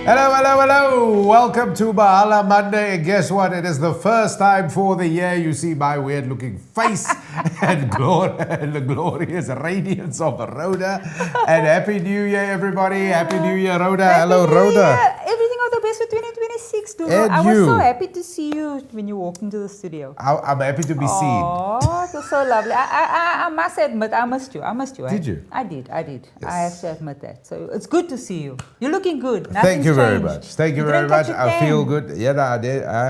Hello, hello, hello. Welcome to Mahala Monday. And guess what? It is the first time for the year you see my weird looking face and the glorious radiance of Rhoda. And Happy New Year, everybody. Happy New Year, Rhoda. Hello, Rhoda. Everything all the best for 2026, Dugo. And I was you. so happy to see you when you walked into the studio. I'm happy to be seen. Oh, it was so lovely. I must admit, I missed you. Did you? I did. Yes. I have to admit that. So it's good to see you. You're looking good. Thank you very changed. much. Thank you very didn't much. touch a I feel tan. good. Yeah, no, I did. I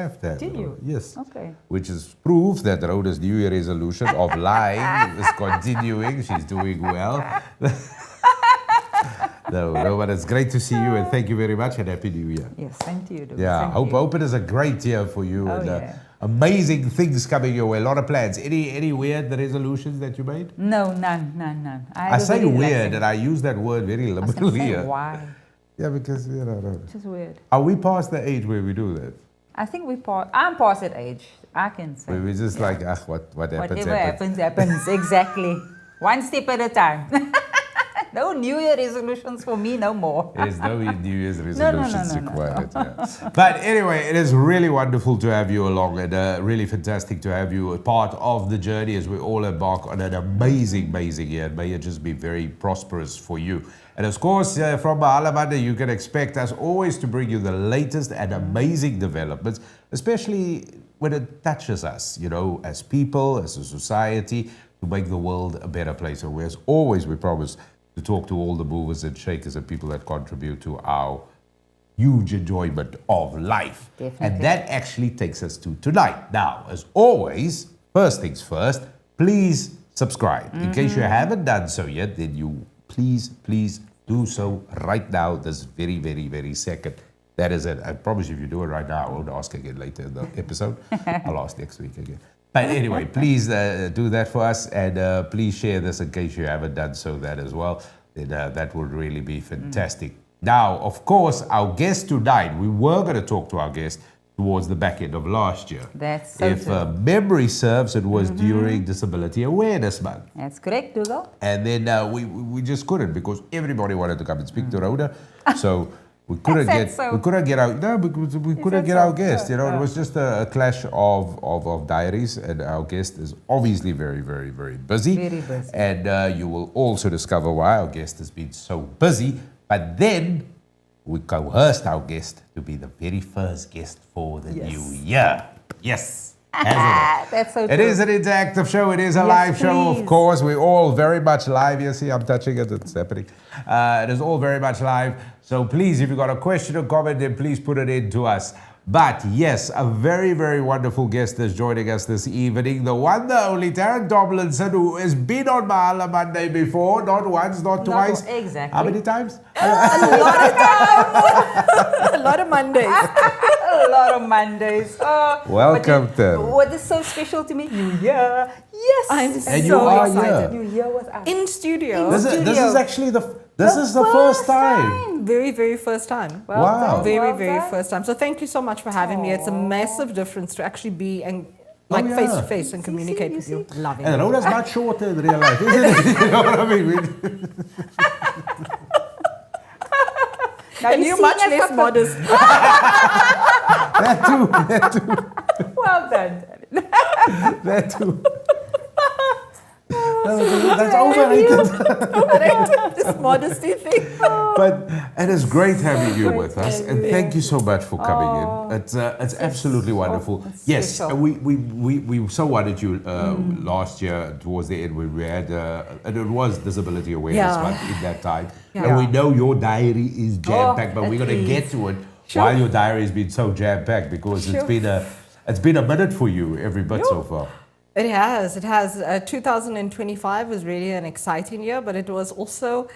have that. Did you? Yes. Okay. Which is proof that Rhoda's New Year resolution of lying is continuing. She's doing well. No, but it's great to see you and thank you very much and Happy New Year. Yes, same to you, Dugo. Yeah, Same to you. hope it is a great year for you Oh, and yeah. amazing things coming your way. A lot of plans. Any weird resolutions that you made? No, none. I say weird and I use that word very liberally here. Why? Yeah, because no. Just weird. Are we past the age where we do that? I think I'm past that age. I can say. Where we just like, what happens, Whatever happens. Exactly. One step at a time. No New Year resolutions for me, no more. There's no New Year's No. resolutions required. Yeah. But anyway, it is really wonderful to have you along and really fantastic to have you a part of the journey as we all embark on an amazing year. And may it just be very prosperous for you. And of course, from Mahala Monday, you can expect us always to bring you the latest and amazing developments, especially when it touches us, as people, as a society, to make the world a better place. And as always, we promise to talk to all the movers and shakers and people that contribute to our huge enjoyment of life. Definitely. And that actually takes us to tonight. Now, as always, first things first, please subscribe. In case you haven't done so yet, then you please do so right now, this very second. That is it. I promise you, if you do it right now, I won't ask again later in the episode. I'll ask next week again. But anyway, please do that for us and please share this in case you haven't done so that as well. Then that would really be fantastic. Now, of course, our guest tonight, we were going to talk to our guest towards the back end of last year. That's so If true. Memory serves, it was during Disability Awareness Month. That's correct, Dugo. And then we just couldn't because everybody wanted to come and speak to Rhoda. So we couldn't Is that so? we couldn't get our guest. It was just a clash of diaries, and our guest is obviously very busy. Very busy. And you will also discover why our guest has been so busy. But then we coerced our guest to be the very first guest for the new year. Yes. That's so true. It is an interactive show. It is a Yes, live show, of please. course. We're all very much live. You see, I'm touching it. It's happening. It is all very much live. So please, if you've got a question or comment, then please put it in to us. But yes, a very wonderful guest is joining us this evening. The one, the only Tarryn Tomlinson, who has been on Mahala Monday before. Not once, not twice. Exactly. How many times? A lot of Mondays. A lot of Mondays. Oh, Welcome, Tarryn. What is so special to me? New Year. Yes. I'm And so you are excited. here. New Year was us. In studio. This is actually the first time. Very first time. Well Wow. done, Very well done. first time. So thank you so much for having me. It's a massive difference to actually be and yeah. face to face and communicate you with you. see. Loving And it. Rhoda's much shorter in real life, isn't it? You know what I mean? Now And you're much seeing us less up- modest. That too. Well done. That too. That's overrated. This modesty thing. But it is great having you with us, and thank you so much for coming in. It's absolutely wonderful. it's Yes, special. we so wanted you last year towards the end when we had and it was Disability Awareness Yeah. Month in that time, Yeah. and we know your diary is jam packed, but we're going to please. get to it Sure. while your diary has been so jam packed because Sure. it's been a minute for you every bit so far. It has. 2025 was really an exciting year, but it was also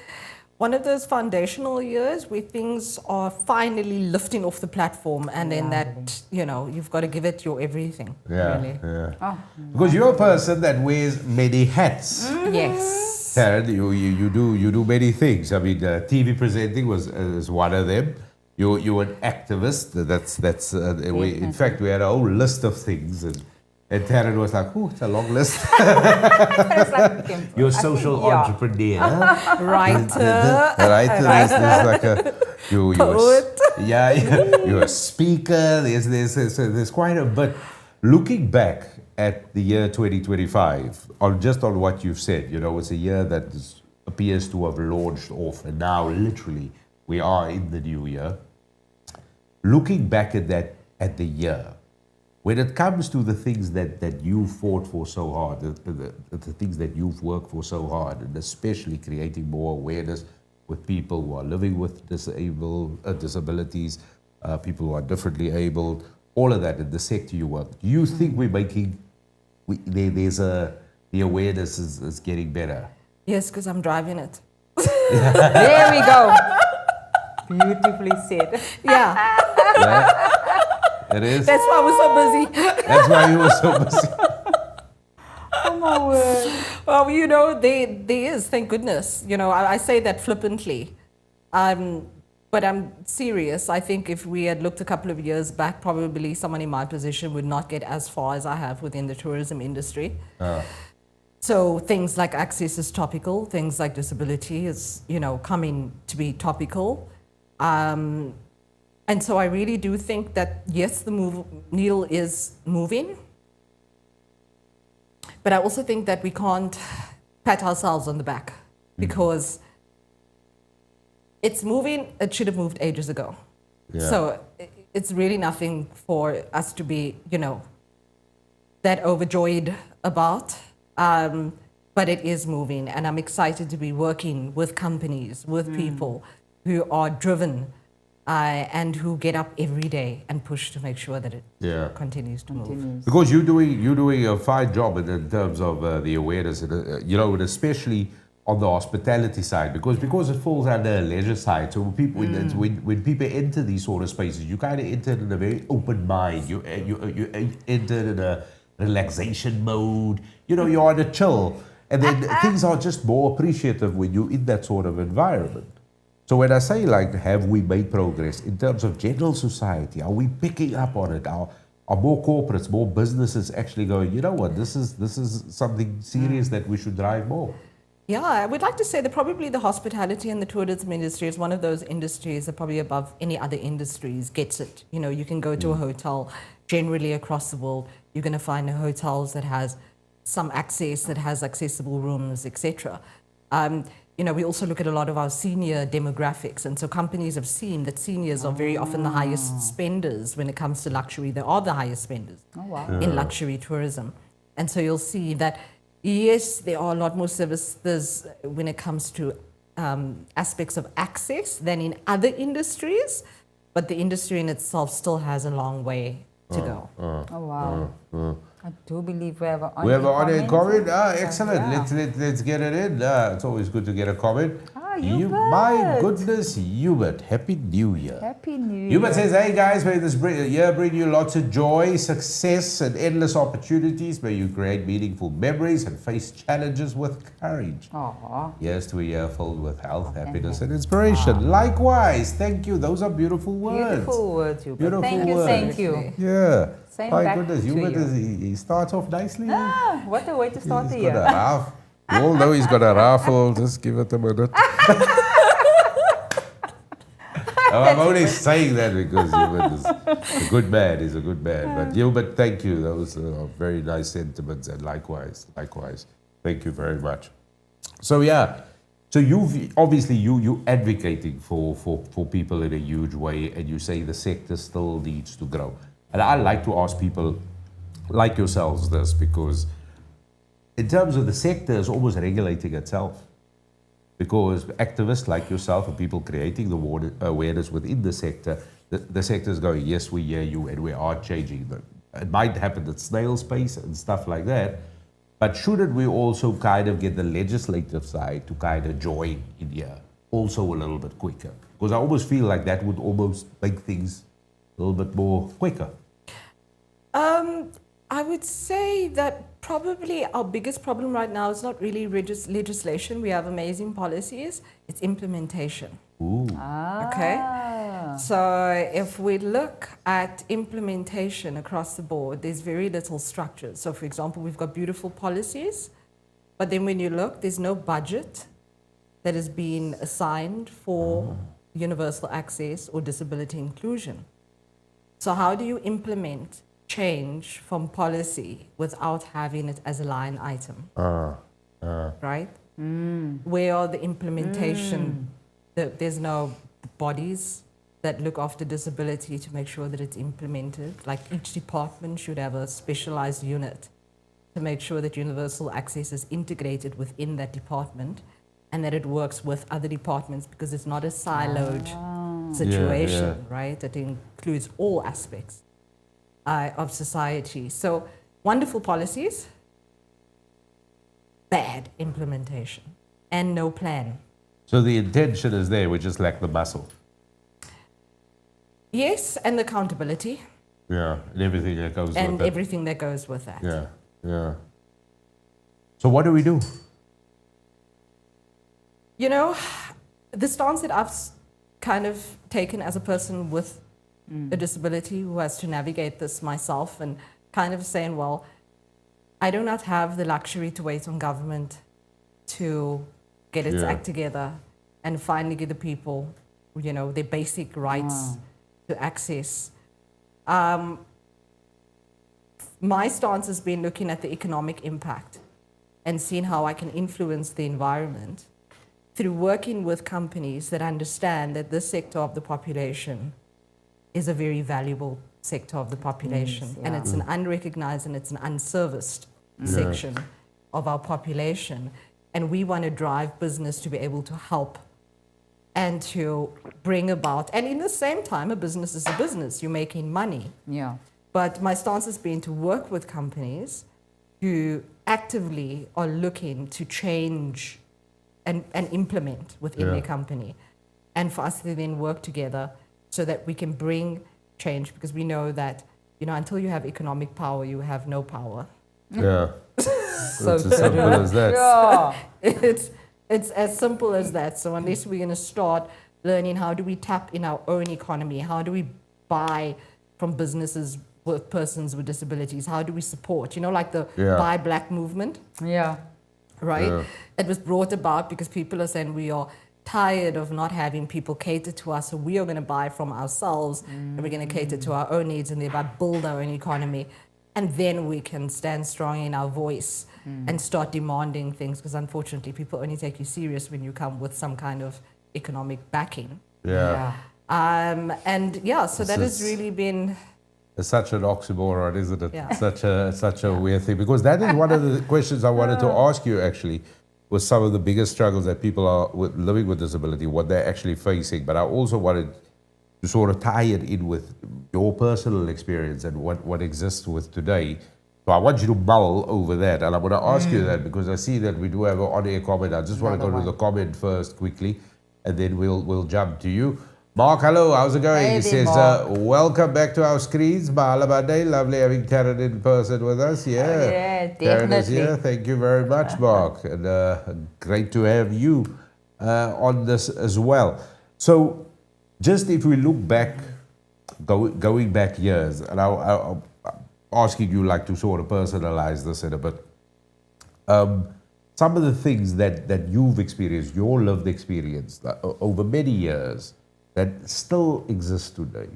one of those foundational years where things are finally lifting off the platform, and then that, you've got to give it your everything. Yeah, Really. yeah. Oh. Because you're a person that wears many hats. Yes. Tarryn, you do many things. I mean, TV presenting is one of them. You're an activist. That's. In fact, we had a whole list of things, and Tarryn was like, "Oh, it's a long list." It's like, You're a social entrepreneur, Right. right? There's like Poet. You're a speaker. There's quite a bit. Looking back at the year 2025, on what you've said, it's a year that appears to have launched off, and now literally we are in the new year. Looking back at the year, when it comes to the things that you fought for so hard, the things that you've worked for so hard, and especially creating more awareness with people who are living with disabilities, people who are differently abled, all of that in the sector you work. Do you think the awareness is getting better? Yes, because I'm driving it. There we go. Beautifully said. Yeah. It is. That's why I was so busy. That's why you were so busy. Oh my word. Well, there is, thank goodness. I say that flippantly. But I'm serious. I think if we had looked a couple of years back, probably someone in my position would not get as far as I have within the tourism industry. So things like access is topical, things like disability is, coming to be topical. And so I really do think that, yes, the needle is moving. But I also think that we can't pat ourselves on the back because it's moving, it should have moved ages ago. Yeah. So it's really nothing for us to be, that overjoyed about. But it is moving, and I'm excited to be working with companies, with people who are driven and who get up every day and push to make sure that it continues to move. Because you're doing a fine job in terms of the awareness, and especially on the hospitality side, because it falls under a leisure side. So when people enter these sort of spaces, you kind of enter in a very open mind. You enter in a relaxation mode. You're on a chill, and then things are just more appreciative when you're in that sort of environment. So when I say, have we made progress in terms of general society? Are we picking up on it? Are more corporates, more businesses actually going, you know what, this is something serious that we should drive more? Yeah, I would like to say that probably the hospitality and the tourism industry is one of those industries that probably above any other industries gets it. You can go to a hotel generally across the world. You're going to find hotels that has some access, that has accessible rooms, etc. We also look at a lot of our senior demographics, and so companies have seen that seniors are very often the highest spenders when it comes to luxury. They are the highest spenders in luxury tourism. And so you'll see that, yes, there are a lot more services when it comes to aspects of access than in other industries, but the industry in itself still has a long way to go. I do believe we have an on-air comment. We have an on-air comment? Excellent. Yeah. Let's get it in. It's always good to get a comment. My goodness, Hubert. Happy New Year. Happy New Year. Hubert says, hey guys, may this year bring you lots of joy, success, and endless opportunities. May you create meaningful memories and face challenges with courage. Yes, to a year filled with health, happiness, and inspiration. Likewise. Thank you. Those are beautiful words. Beautiful words, Hubert. Beautiful thank words. Thank you. Yeah. Same My goodness, Hubert, he starts off nicely. What a way to start the year. You all know he's got a raffle. Just give it a minute. I'm only saying that because Hubert is a good man. He's a good man. But Hubert, thank you. That was very nice sentiments, and likewise. Thank you very much. So so you've obviously you advocating for people in a huge way, and you say the sector still needs to grow. And I like to ask people like yourselves this, because in terms of the sector, it's almost regulating itself. Because activists like yourself and people creating the awareness within the sector is going, yes, we hear you and we are changing them. It might happen at snail's pace and stuff like that, but shouldn't we also kind of get the legislative side to kind of join in here also a little bit quicker? Because I almost feel like that would almost make things a little bit more quicker. I would say that probably our biggest problem right now is not really legislation. We have amazing policies. It's implementation. Ooh. Okay. So if we look at implementation across the board, there's very little structure. So for example, we've got beautiful policies, but then when you look, there's no budget that is being assigned for universal access or disability inclusion. So how do you implement change from policy without having it as a line item? Right? Where are the implementation? There's no bodies that look after disability to make sure that it's implemented. Like each department should have a specialized unit to make sure that universal access is integrated within that department and that it works with other departments, because it's not a siloed situation, right? It includes all aspects of society. So wonderful policies, bad implementation, and no plan. So the intention is there, we just lack the muscle. Yes, and the accountability. Yeah, and everything that goes with it. And everything that goes with that. Yeah, yeah. So what do we do? You know, the stance that I've kind of taken as a person with a disability who has to navigate this myself, and kind of saying, well, I do not have the luxury to wait on government to get its act together and finally give the people, you know, their basic rights to access. My stance has been looking at the economic impact and seeing how I can influence the environment through working with companies that understand that this sector of the population is a very valuable sector of the population, and it's an unrecognized and it's an unserviced section of our population. And we want to drive business to be able to help and to bring about, and in the same time, a business is a business, you're making money. Yeah. But my stance has been to work with companies who actively are looking to change and implement within their company, and for us to then work together so that we can bring change, because we know that, you know, until you have economic power, you have no power. Yeah. So It's as simple as that. Yeah. It's as simple as that. So unless we're going to start learning how do we tap in our own economy, how do we buy from businesses with persons with disabilities, how do we support, you know, like the Buy Black movement, Yeah. right? Yeah. It was brought about because people are saying we are tired of not having people cater to us, so we are going to buy from ourselves and we're going to cater to our own needs and thereby build our own economy. And then we can stand strong in our voice and start demanding things, because unfortunately people only take you serious when you come with some kind of economic backing. Yeah. And yeah, so that has is- really been, It's such an oxymoron, isn't it? Yeah. Such a weird thing. Because that is one of the questions I wanted to ask you, actually, was some of the biggest struggles that people are living with disability, what they're actually facing. But I also wanted to sort of tie it in with your personal experience and what exists with today. So I want you to mull over that. And I'm going to ask you that because I see that we do have an on-air comment. I just want to go to the comment first quickly, and then we'll jump to you. Mark, hello, how's it going? Hey He there, says, Mark. welcome back to our screens. Mahala Monday, lovely having Tarryn in person with us. Yeah, Yeah, Tarryn is definitely. here. Thank you very much, Mark. And great to have you on this as well. So just if we look back, going back years, and I'm asking you like to sort of personalize this in a bit. Some of the things that you've experienced, your lived experience over many years, that still exist today,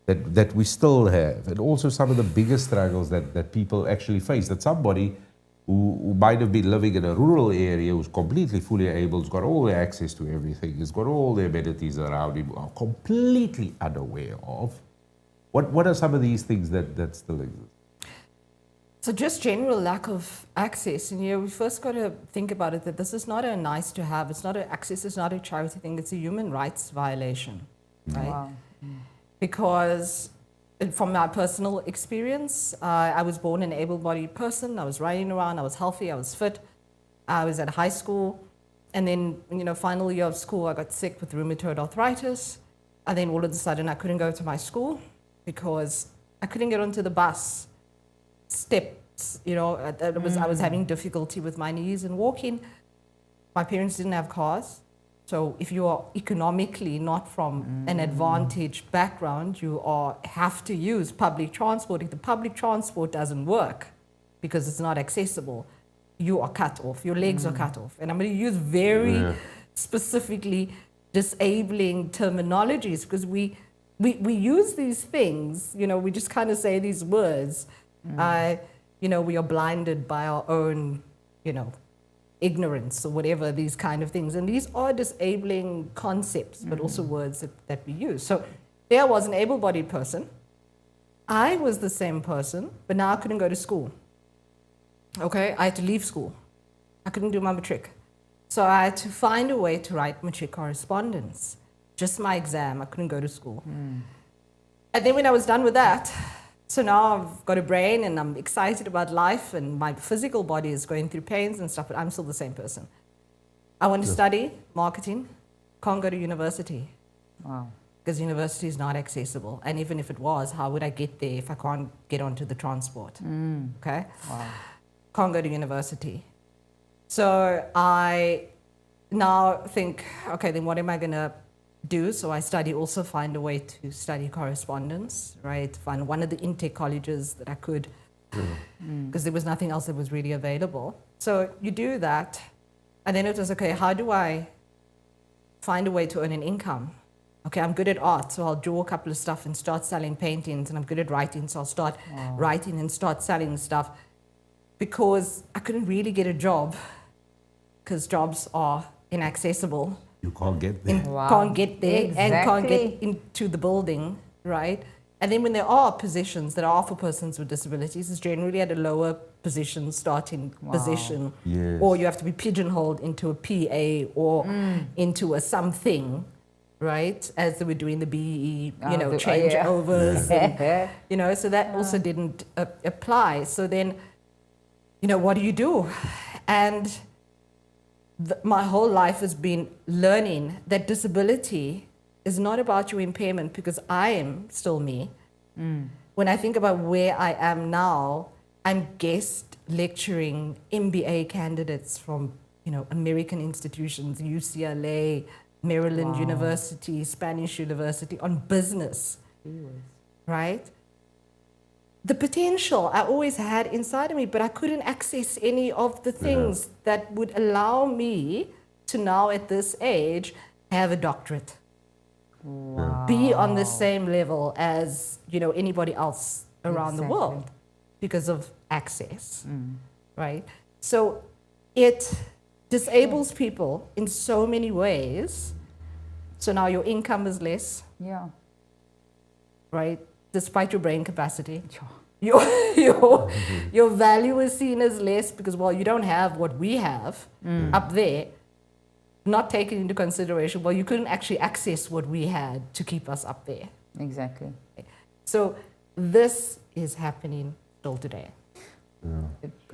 that we still have, and also some of the biggest struggles that people actually face, that somebody who might have been living in a rural area, who's completely fully able, has got all the access to everything, has got all the amenities around him, are completely unaware of. What are some of these things that still exist? so just general lack of access. And, you know, we first got to think about it that this is not a nice to have, it's not an access, it's not a charity thing, it's a human rights violation, right? Wow. Because from my personal experience, I was born an able-bodied person, I was running around, I was healthy, I was fit, I was at high school, and then, you know, final year of school, I got sick with rheumatoid arthritis, and then all of a sudden I couldn't go to my school because I couldn't get onto the bus steps, you know, I was having difficulty with my knees and walking. My parents didn't have cars. So if you are economically not from an advantaged background, you have to use public transport. If the public transport doesn't work because it's not accessible, you are cut off. Your legs are cut off. And I'm going to use very specifically disabling terminologies, because we use these things, we just kind of say these words. We are blinded by our own, ignorance or whatever, these kind of things. And these are disabling concepts, but also words that we use. So there was an able-bodied person. I was the same person, but now I couldn't go to school. Okay, I had to leave school. I couldn't do my matric. So I had to find a way to write matric correspondence. Just my exam, I couldn't go to school. And then when I was done with that, so now I've got a brain and I'm excited about life and my physical body is going through pains and stuff, but I'm still the same person. I want to study marketing, can't go to university. Wow. Because university is not accessible. And even if it was, how would I get there if I can't get onto the transport? Okay? Wow. Can't go to university. So I now think, okay, then what am I going to do? So I also find a way to study correspondence, right? Find one of the intake colleges that I could, because there was nothing else that was really available. So you do that, and then it was, okay, how do I find a way to earn an income? Okay, I'm good at art, so I'll draw a couple of stuff and start selling paintings, and I'm good at writing, so I'll start writing and start selling stuff, because I couldn't really get a job, because jobs are inaccessible. You can't get there. Can't get there and can't get Exactly. into the building, right? And then when there are positions that are for persons with disabilities, it's generally at a lower position, starting position, Yes. or you have to be pigeonholed into a PA or into a something, right? As they were doing the BE, changeovers, and, so that also didn't apply. So then, what do you do? And my whole life has been learning that disability is not about your impairment, because I am still me. When I think about where I am now, I'm guest lecturing MBA candidates from, American institutions, UCLA, Maryland University, Spanish University, on business, right? The potential I always had inside of me, but I couldn't access any of the things that would allow me to now, at this age, have a doctorate. Be on the same level as, anybody else around the world because of access, right? So it disables people in so many ways. So now your income is less, right? Despite your brain capacity. Your value is seen as less because, you don't have what we have up there. Not taken into consideration, you couldn't actually access what we had to keep us up there. Exactly. So this is happening still today.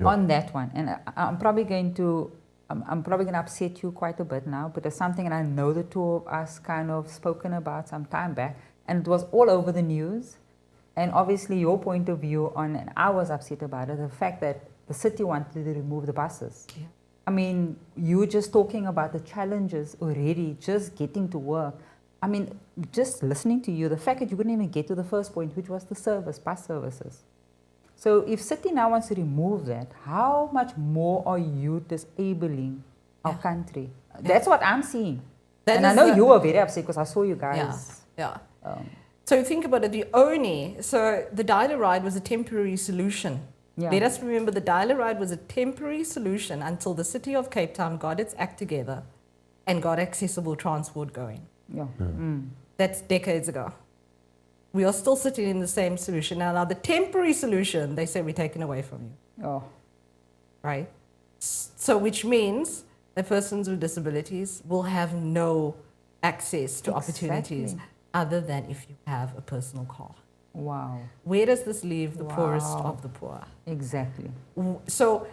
On that one, and I'm probably going to upset you quite a bit now, but it's something that I know the two of us kind of spoken about some time back, and it was all over the news. And obviously your point of view on, and I was upset about it, the fact that the city wanted to remove the buses. Yeah. I mean, you were just talking about the challenges already, just getting to work. I mean, just listening to you, the fact that you couldn't even get to the first point, which was the bus services. So if city now wants to remove that, how much more are you disabling our country? That's what I'm seeing. And I know you were very upset because I saw you guys. So think about it, the dialer ride was a temporary solution. Let us remember the dialer ride was a temporary solution until the city of Cape Town got its act together and got accessible transport going. That's decades ago. We are still sitting in the same solution. Now the temporary solution, they say we're taking away from you. Right? So which means that persons with disabilities will have no access to opportunities other than if you have a personal car. Wow. Where does this leave the poorest of the poor? Exactly. So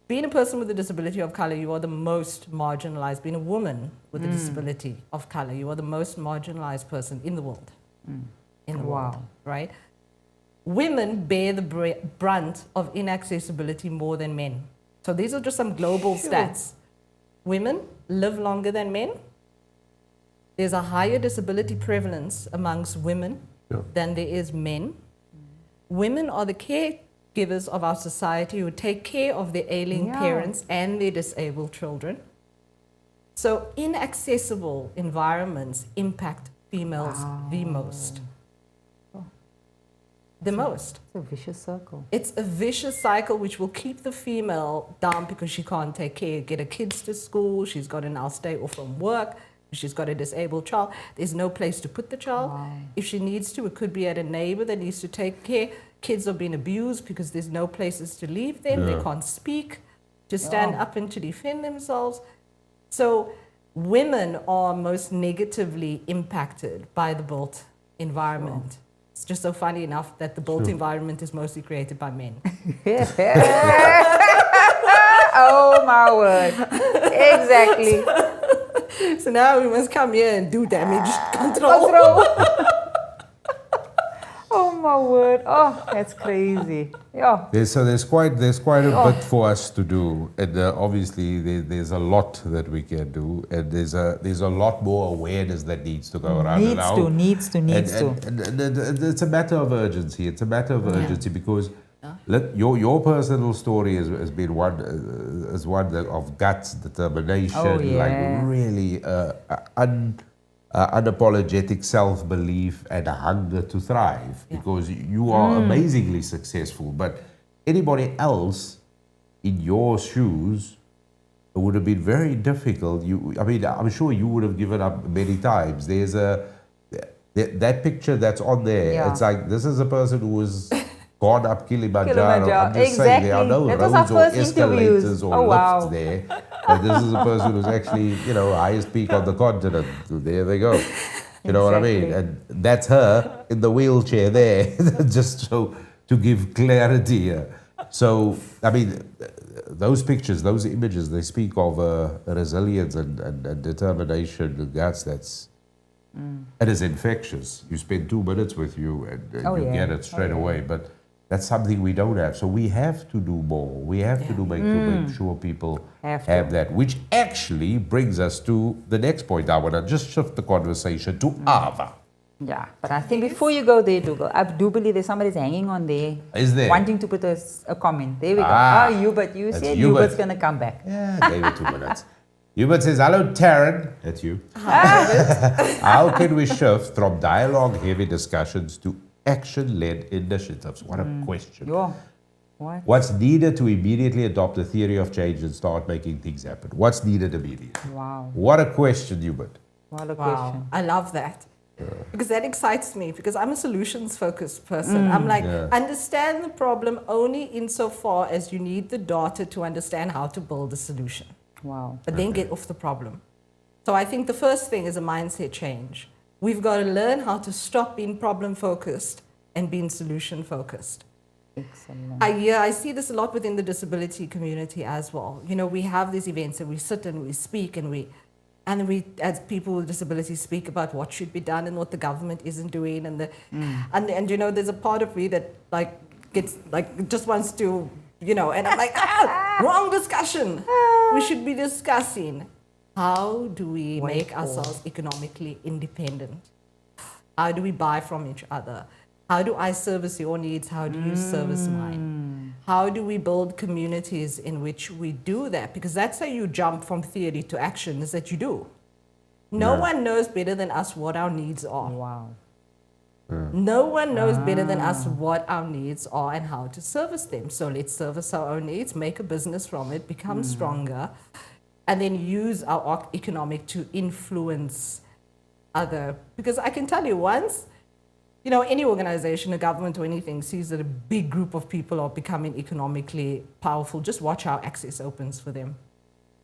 being a person with a disability of color, you are the most marginalized. Being a woman with a disability of color, you are the most marginalized person in the world. In the world, right? Women bear the brunt of inaccessibility more than men. So these are just some global stats. Women live longer than men. There's a higher disability prevalence amongst women than there is men. Women are the caregivers of our society who take care of their ailing parents and their disabled children. So inaccessible environments impact females the most. The most. It's a vicious circle. It's a vicious cycle which will keep the female down because she can't take care, get her kids to school, she's got to now stay off from work, she's got a disabled child, there's no place to put the child. Wow. If she needs to, it could be at a neighbor that needs to take care. Kids are being abused because there's no places to leave them, they can't speak, to stand up and to defend themselves. So women are most negatively impacted by the built environment. It's just so funny enough that the built environment is mostly created by men. Oh my word. Exactly. So now we must come here and do damage control. Oh my word. Oh, that's crazy. Yeah. There's quite a bit for us to do, and obviously there's a lot that we can do, and there's a lot more awareness that needs to go around. Needs to. And it's a matter of urgency. It's a matter of urgency because your personal story has been one of guts, determination, like really unapologetic self-belief and a hunger to thrive, because you are amazingly successful. But anybody else in your shoes, it would have been very difficult. I'm sure you would have given up many times. There's that picture that's on there. Yeah. It's like, this is a person who has gone up Kilimanjaro. I'm just saying, there are no That was our roads or first interviews. escalators or lifts there. But this is a person who's actually, highest peak on the continent. There they go. You know what I mean? And that's her in the wheelchair there, just so to give clarity here. So, I mean, those pictures, those images, they speak of resilience and determination and guts. It is infectious. You spend 2 minutes with you and you get it straight away. But that's something we don't have. So we have to do more. We have to make sure people have that. Which actually brings us to the next point. I want to just shift the conversation to Ava. Yeah, but I think before you go there, Dougal, I do believe there's somebody's hanging on there. Is there? Wanting to put a comment. There we go. Hubert, you said Hubert. Hubert's going to come back. Yeah, gave it 2 minutes. Hubert says, hello, Tarryn. That's you. How can we shift from dialogue-heavy discussions to action-led initiatives? What a question. Yeah. What? What's needed to immediately adopt the theory of change and start making things happen? What's needed immediately? Wow. What a question, Hubert. What a question. I love that. Because that excites me, because I'm a solutions-focused person. I'm like, understand the problem only insofar as you need the data to understand how to build a solution. Wow. But then get off the problem. So I think the first thing is a mindset change. We've got to learn how to stop being problem-focused and being solution-focused. Excellent. I see this a lot within the disability community as well. We have these events and we sit and we speak and we, as people with disabilities, speak about what should be done and what the government isn't doing. And there's a part of me that just wants to, and I'm like, wrong discussion. We should be discussing, how do we make ourselves economically independent? How do we buy from each other? How do I service your needs? How do you service mine? How do we build communities in which we do that? Because that's how you jump from theory to action, is that you do. No one knows better than us what our needs are. Wow. No one knows better than us what our needs are and how to service them. So let's service our own needs, make a business from it, become stronger, and then use our economic to influence other. Because I can tell you, once, any organization, a government or anything sees that a big group of people are becoming economically powerful, just watch how access opens for them.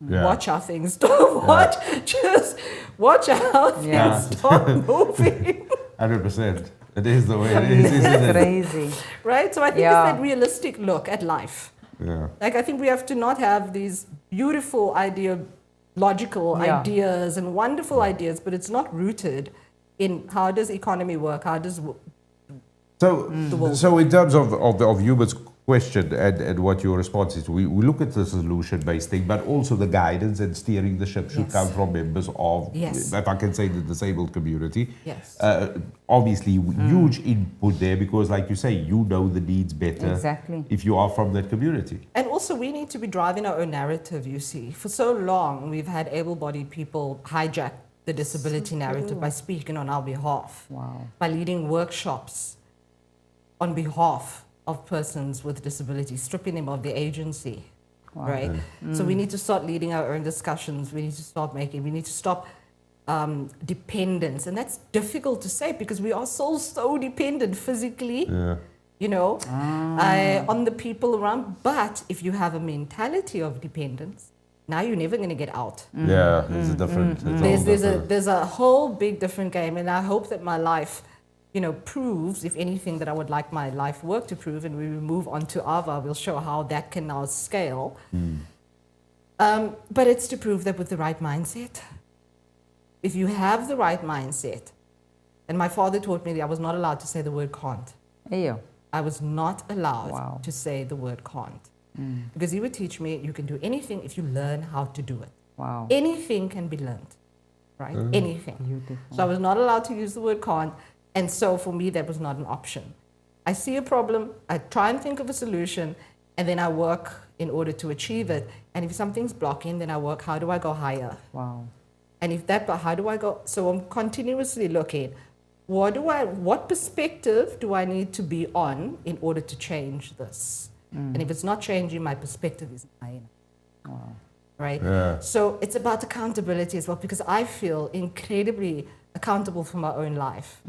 Yeah. Watch how things start. Just watch how things start moving. 100%. It is the way it is, isn't it? Crazy. Right? So I think it's that realistic look at life. Yeah. I think we have to not have these beautiful logical ideas and wonderful ideas, but it's not rooted in how does economy work? How does So in terms of Hubert's question and what your response is. We look at the solution-based thing, but also the guidance and steering the ship should Yes. come from members of, Yes. if I can say, the disabled community. Yes. Obviously, huge input there because, like you say, you know the needs better Exactly. if you are from that community. And also, we need to be driving our own narrative, you see. For so long, we've had able-bodied people hijack the disability narrative by speaking on our behalf, Wow. by leading workshops on behalf of persons with disabilities, stripping them of their agency, Wow. right? So we need to start leading our own discussions. We need to stop dependence. And that's difficult to say because we are so dependent physically, you know, on the people around. But if you have a mentality of dependence, now you're never going to get out. Yeah, there's a different. There's a whole big different game, and I hope that my life, you know, proves, if anything, that I would like my life work to prove, and we will move on to Ava. We'll show how that can now scale. But it's to prove that with the right mindset. If you have the right mindset, and my father taught me that I was not allowed to say the word can't. Ayo. I was not allowed Wow. to say the word can't. Because he would teach me you can do anything if you learn how to do it. Wow. Anything can be learned, right? Anything. Beautiful. So I was not allowed to use the word can't. And so for me, that was not an option. I see a problem, I try and think of a solution, and then I work in order to achieve it. And if something's blocking, then I work, how do I go higher? Wow. And if that, how do I go? So I'm continuously looking, what perspective do I need to be on in order to change this? And if it's not changing, my perspective isn't high enough. Wow. Right? Yeah. So it's about accountability as well, because I feel incredibly accountable for my own life.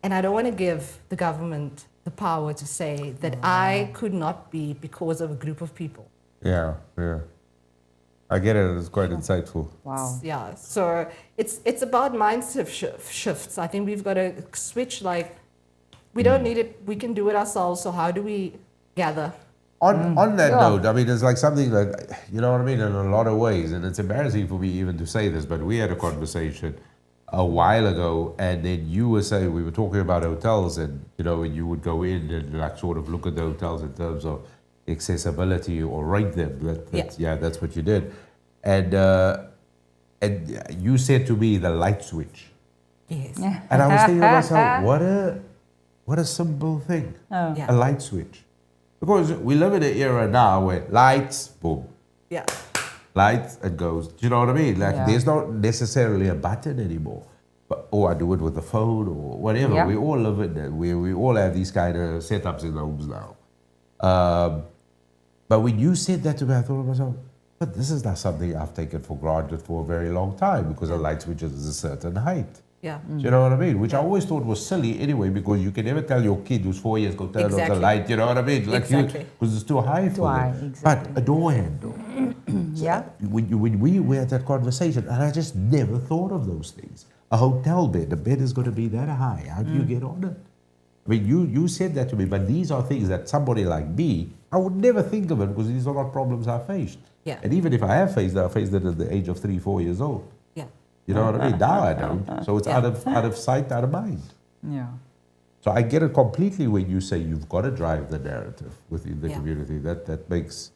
And I don't want to give the government the power to say that I could not be because of a group of people. Yeah. I get it. It's quite insightful. Wow. Yeah, so it's about mindset shifts. I think we've got to switch, like, we don't need it, we can do it ourselves, so how do we gather? On that Yeah. note, I mean, it's like something that, you know what I mean, in a lot of ways, and it's embarrassing for me even to say this, but we had a conversation a while ago, and then you were saying, we were talking about hotels, and, you know, and you would go in and like sort of look at the hotels in terms of accessibility or rate them. That's what you did. And you said to me the light switch. Yes. And I was thinking to myself, what a simple thing, Yeah. a light switch. Because we live in an era now where lights, boom, Yeah. lights, it goes. Do you know what I mean? Like, Yeah. there's not necessarily a button anymore. But, I do it with the phone or whatever. Yeah. We all live in that. We all have these kind of setups in homes now. But when you said that to me, I thought to myself, but this is not something I've taken for granted for a very long time, because a light switch is a certain height. Yeah. Do you know what I mean? Which I always thought was silly anyway, because you can never tell your kid who's 4 years, go turn off Exactly. the light, you know what I mean? Like Exactly. because it's too high for high, them. exactly. But a door handle. Yeah. When we were at that conversation, and I just never thought of those things. A hotel bed, the bed is going to be that high. How do you get on it? I mean, you said that to me, but these are things that somebody like me, I would never think of it, because these are not problems I faced. Yeah. And even if I have faced it, I faced it at the age of 3, 4 years old. Yeah. You know what I mean? Now I don't. So it's Yeah. out of sight, out of mind. Yeah. So I get it completely when you say you've got to drive the narrative within the Yeah. community. That makes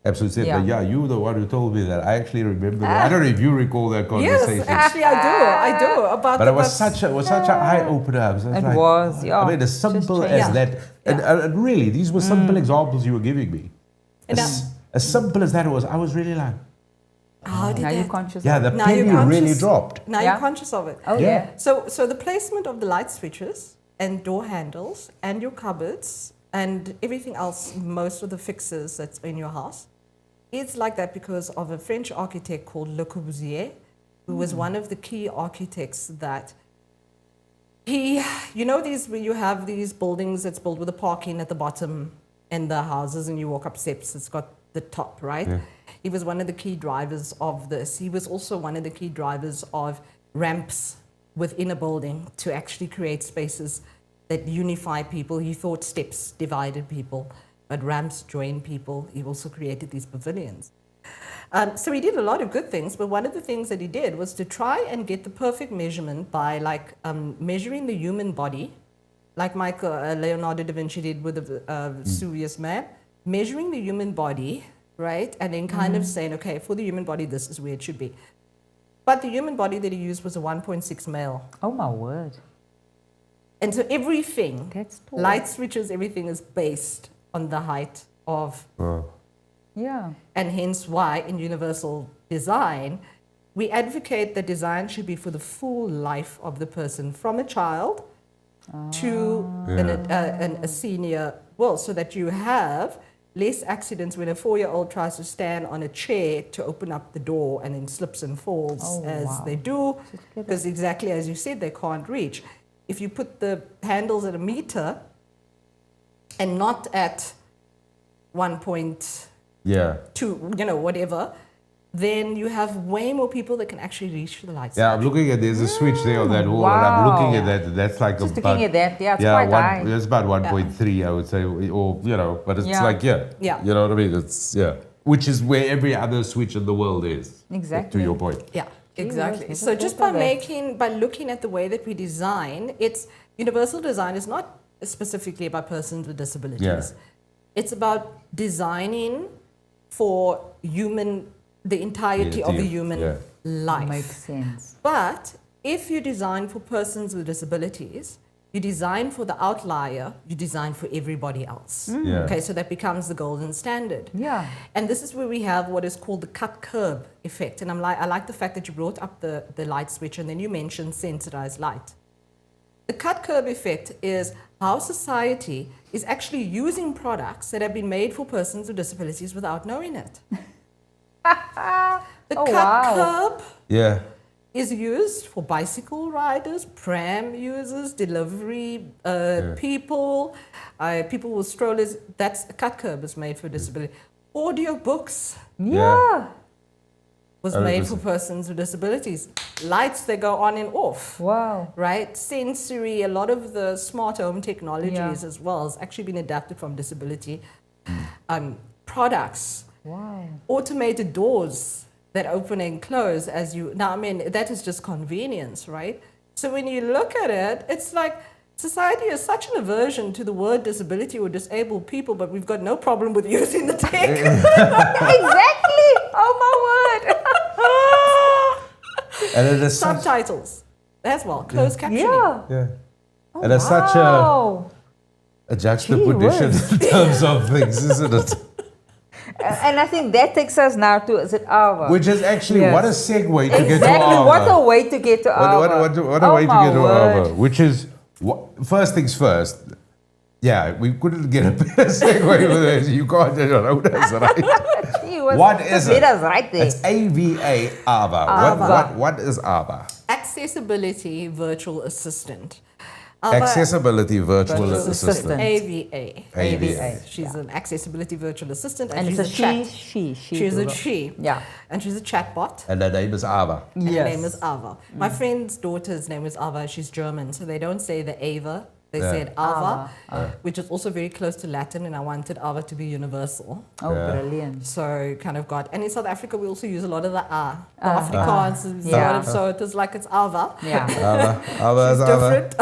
absolute sense. Yeah. But yeah, you were the one who told me that. I actually remember that. I don't know if you recall that conversation. Yes, actually I do. About But it was such a eye opener. I was It like, was, yeah. I mean, as simple Just as change. that. And really, these were simple examples you were giving me. And As simple as that was, I was really like, how did Now you're that? conscious yeah, of the it. Now you're penny really conscious. dropped. Now Yeah. you're conscious of it. Oh, Yeah. yeah. So the placement of the light switches and door handles and your cupboards and everything else, most of the fixes that's in your house, it's like that because of a French architect called Le Corbusier, who was one of the key architects that you know these, where you have these buildings that's built with a parking at the bottom and the houses, and you walk up steps, it's got the top, right? Yeah. He was one of the key drivers of this. He was also one of the key drivers of ramps within a building to actually create spaces that unify people. He thought steps divided people, but ramps joined people. He also created these pavilions. So he did a lot of good things, but one of the things that he did was to try and get the perfect measurement by measuring the human body, like Leonardo da Vinci did with the Vesuvius Man. measuring the human body, right? And then kind of saying, okay, for the human body, this is where it should be. But the human body that he used was a 1.6 male. Oh my word. And so everything, That's tall. light switches, everything is based on the height of, Yeah. and hence why in universal design, we advocate that design should be for the full life of the person, from a child to a senior, well, so that you have less accidents when a 4-year-old tries to stand on a chair to open up the door and then slips and falls they do, because exactly as you said, they can't reach. If you put the handles at a meter and not at 1.2, whatever, then you have way more people that can actually reach the light switch. Yeah, I'm looking at, there's a switch there on that wall, and I'm looking at that, that's like Just about, looking at that, yeah, it's quite high. It's about 1.3, I would say, or, but it's like, you know what I mean? It's, which is where every other switch in the world is. Exactly. To your point. Yeah, exactly. Yes, So it's just also by looking at the way that we design, it's universal design is not specifically about persons with disabilities. Yeah. It's about designing for the entirety of a human life. Makes sense. But if you design for persons with disabilities, you design for the outlier, you design for everybody else. Yeah. Okay, so that becomes the golden standard. Yeah. And this is where we have what is called the cut curb effect. And I like the fact that you brought up the light switch and then you mentioned sensitized light. The cut curb effect is how society is actually using products that have been made for persons with disabilities without knowing it. The cut curb is used for bicycle riders, pram users, delivery people, people with strollers. That's a cut curb is made for disability. Audio books was made for persons with disabilities. Lights, they go on and off. Wow. Right? Sensory, a lot of the smart home technologies as well has actually been adapted from disability products. Wow. Automated doors that open and close as you... Now, I mean, that is just convenience, right? So when you look at it, it's like society has such an aversion to the word disability or disabled people, but we've got no problem with using the tech. Exactly. Oh my word. And it is Subtitles as well, closed captioning. Yeah. Oh, and it's such a juxtaposition in terms of things, isn't it? And I think that takes us now to, is it Ava? Which is actually, what a segue to get to Exactly, Ava. what a way to get to Ava. What a way to get to Ava. Which is, first things first, we couldn't get a better segue with this. You can't just Rhoda us, right? What is it? Us right there. It's AVA, Ava. What is Ava? Accessibility Virtual Assistant. Accessibility Virtual Assistant. AVA. She's an Accessibility Virtual Assistant. And she's it's She's a she. Yeah. And she's a chatbot. And her name is Ava. And her name is Ava. My friend's daughter's name is Ava. She's German, so they don't say the Ava. They said Ava, which is also very close to Latin, and I wanted Ava to be universal. Oh, brilliant. So kind of got, and in South Africa we also use a lot of the the Afrikaans, so it is like it's Ava. Yeah. Ava is different.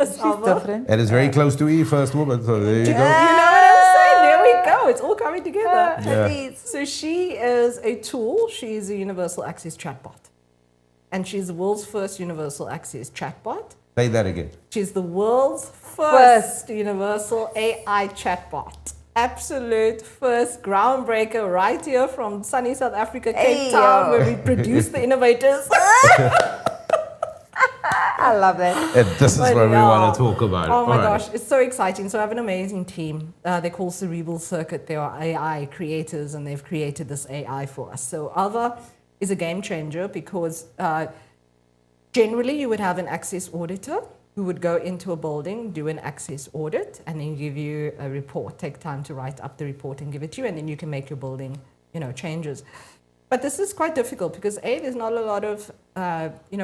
She's different. And it's very close to E, first woman, so there you go. You know what I'm saying? There we go. It's all coming together. Yeah. So she is a tool. She is a universal access chatbot. And she's the world's first universal access chatbot. Say that again. She's the world's first universal AI chatbot. Absolute first groundbreaker right here from sunny South Africa, Cape Town, where we produce the innovators. I love that. And this is what we want to talk about. Oh my gosh, it's so exciting. So I have an amazing team. They're called Cerebral Circuit. They are AI creators, and they've created this AI for us. So Ava is a game changer because generally you would have an access auditor who would go into a building, do an access audit, and then give you a report. Take time to write up the report and give it to you, and then you can make your building, changes. But this is quite difficult because there's not a lot of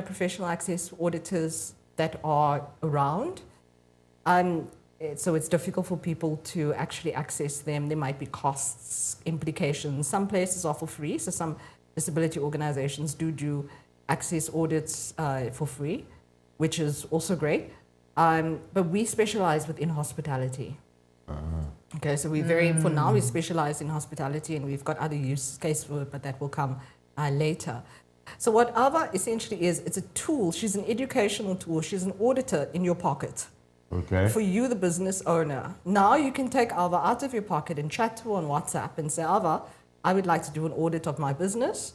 professional access auditors that are around. So it's difficult for people to actually access them. There might be costs, implications. Some places are for free, so some disability organizations do access audits for free, which is also great. But we specialize within hospitality. Okay, so we're for now we specialize in hospitality, and we've got other use case for it, but that will come later. So what Ava essentially is, it's a tool. She's an educational tool. She's an auditor in your pocket. Okay. For you, the business owner. Now you can take Ava out of your pocket and chat to her on WhatsApp and say, Ava, I would like to do an audit of my business,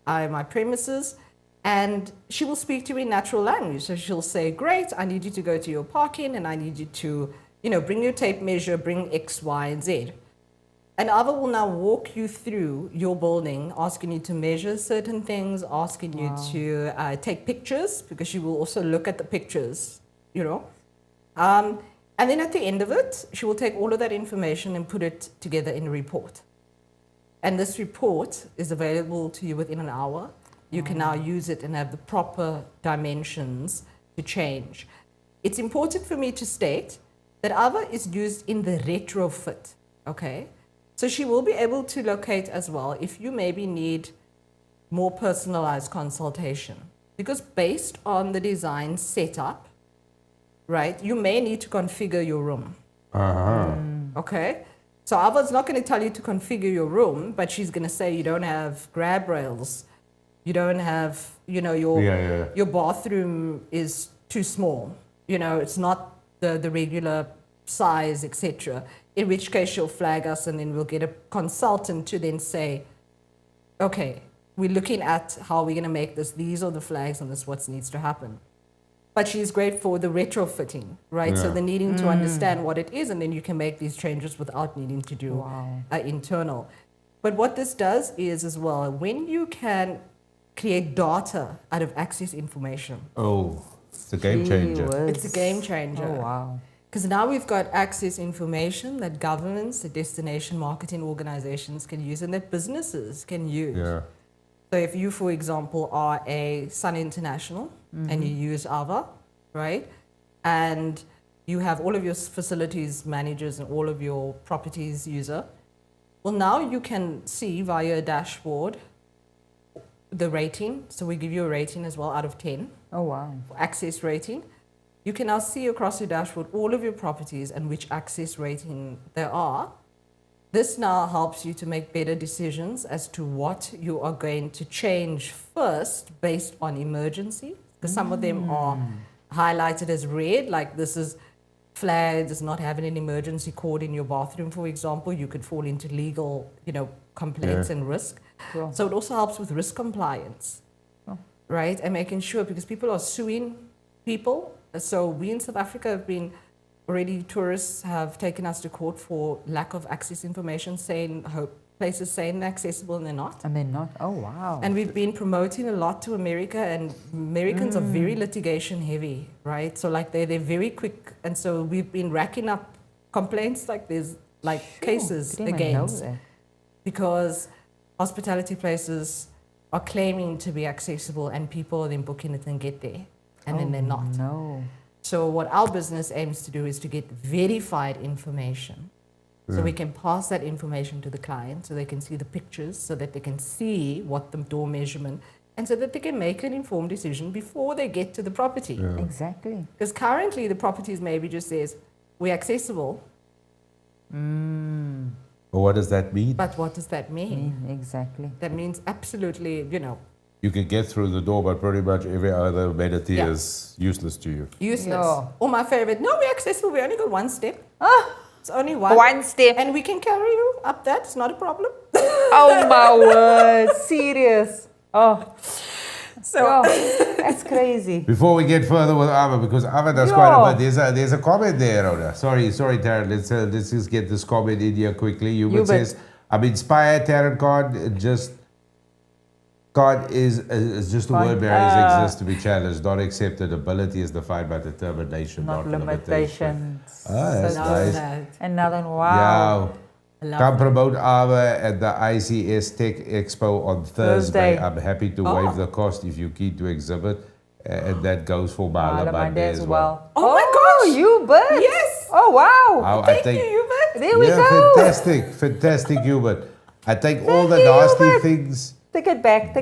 my premises, and she will speak to you in natural language. So she'll say, great, I need you to go to your parking, and I need you to, bring your tape measure, bring X, Y, and Z. And Ava will now walk you through your building, asking you to measure certain things, asking you to take pictures, because she will also look at the pictures, And then at the end of it, she will take all of that information and put it together in a report. And this report is available to you within an hour. You can now use it and have the proper dimensions to change. It's important for me to state that Ava is used in the retrofit, okay? So she will be able to locate as well if you maybe need more personalized consultation. Because based on the design setup, right, you may need to configure your room. Okay? So Ava's not going to tell you to configure your room, but she's going to say you don't have grab rails, you don't have, your bathroom is too small, it's not the regular size, etc. In which case she'll flag us, and then we'll get a consultant to then say, okay, we're looking at how we're going to make this. These are the flags, and this is what needs to happen. But she's great for the retrofitting, right? So the needing to understand what it is, and then you can make these changes without needing to do internal. But what this does is as well, when you can create data out of access information. Oh, it's a game changer. It's a game changer. Oh, wow. Because now we've got access information that governments, the destination marketing organizations can use, and that businesses can use. Yeah. So if you, for example, are a Sun International and you use Ava, right? And you have all of your facilities managers and all of your properties user, well, now you can see via a dashboard the rating. So we give you a rating as well out of 10. Oh, wow. For access rating. You can now see across your dashboard all of your properties and which access rating there are. This now helps you to make better decisions as to what you are going to change first based on emergency. Because some of them are highlighted as red, like this is flagged as not having an emergency cord in your bathroom, for example. You could fall into legal, complaints and risk. Sure. So it also helps with risk compliance, right? And making sure, because people are suing people. So we in South Africa have been already, tourists have taken us to court for lack of access information, saying places saying they're accessible and they're not. And they're not? Oh, wow. And we've been promoting a lot to America, and Americans are very litigation heavy, right? So like they're very quick. And so we've been racking up complaints, like there's cases against, because hospitality places are claiming to be accessible and people are then booking it and get there. And then they're not. No. So what our business aims to do is to get verified information. So we can pass that information to the client so they can see the pictures, so that they can see what the door measurement, and so that they can make an informed decision before they get to the property. Yeah. Exactly. Because currently the properties maybe just says, we're accessible. But what does that mean? But what does that mean? Exactly. That means absolutely, You can get through the door, but pretty much every other amenity is useless to you. Useless. Yeah. Or my favorite, no, we're accessible, we only got one step. It's only One step. And we can carry you up that, it's not a problem. Oh, my word. Serious. Oh. So that's crazy. Before we get further with Ava, because Ava does quite a bit, there's a comment there, Rhoda. Sorry, Tarryn. Let's just get this comment in here quickly. Hubert says, I'm inspired, Tarryn. God is just a word barriers exist to be challenged, not accepted. Ability is defined by determination, not limitations. That's nice. Another one, wow. Yeah. Come promote Ava at the ICS Tech Expo on Thursday. I'm happy to waive the cost if you keen to exhibit. And that goes for Mahala Monday as well. Oh my gosh! Hubert! Yes! Oh wow! Thank you, Hubert! There we go! Fantastic, Hubert. I take all the nasty things. Take it back.